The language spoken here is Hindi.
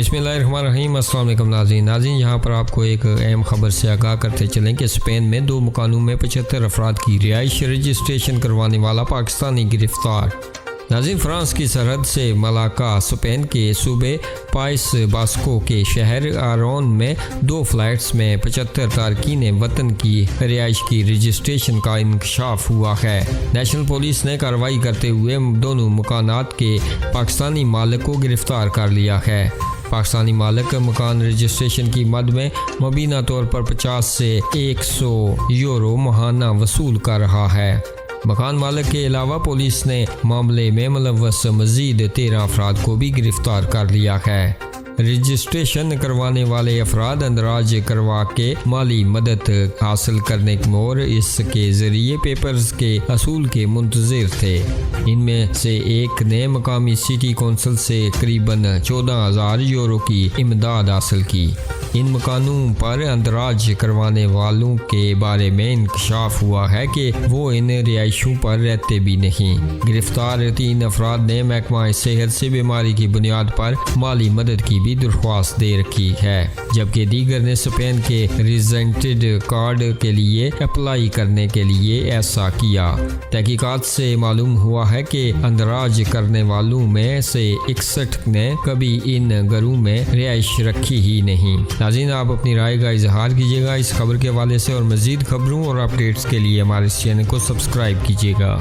बिस्मिल्लाहिर्रहमानिर्रहीम। अस्सलाम वालेकुम नाज़रीन, यहाँ पर आपको एक अहम खबर से आगाह करते चलें कि स्पेन में 2 मकानों में 75 अफराद की रिहाइश रजिस्ट्रेशन करवाने वाला पाकिस्तानी गिरफ्तार। नाज़रीन, फ्रांस की सरहद से मलाका स्पेन के सूबे पाइस बास्को के शहर आरोन में 2 फ्लैट्स में 75 तारकीन वतन की रिहाइश की रजिस्ट्रेशन का इंकशाफ हुआ है। नेशनल पुलिस ने कार्रवाई करते हुए दोनों मकानात के पाकिस्तानी मालिक को गिरफ्तार कर लिया है। पाकिस्तानी मालिक मकान रजिस्ट्रेशन की मद में मुबीना तौर पर 50 से 100 यूरो माहाना वसूल कर रहा है। मकान मालिक के अलावा पुलिस ने मामले में मुलव्वस मजीद 13 अफराद को भी गिरफ्तार कर लिया है। रजिस्ट्रेशन करवाने वाले अफराद अंदराज करवा के माली मदद हासिल करने और इसके जरिए पेपर्स के असूल के मुंतजिर थे। इनमें से एक ने मकामी सिटी कौंसिल से करीबन 14,000 यूरो की इमदाद हासिल की। इन मकानों पर अंदराज करवाने वालों के बारे में इंकशाफ हुआ है कि वो इन रिहाइशों पर रहते भी नहीं। गिरफ्तार 3 अफराद ने महकमा सेहत से बीमारी की बुनियाद पर माली मदद की भी दरख्वास्त दे रखी है, जबकि दीगर ने स्पेन के रेजिडेंट कार्ड के लिए अप्लाई करने के लिए ऐसा किया। तहकीकात से मालूम हुआ है कि अंदराज करने वालों में से 61 ने कभी इन घरों में रिहाइश रखी ही नहीं। नाज़रीन, आप अपनी राय का इजहार कीजिएगा इस खबर के हवाले से, और मज़ीद खबरों और अपडेट्स के लिए हमारे इस चैनल को सब्सक्राइब कीजिएगा।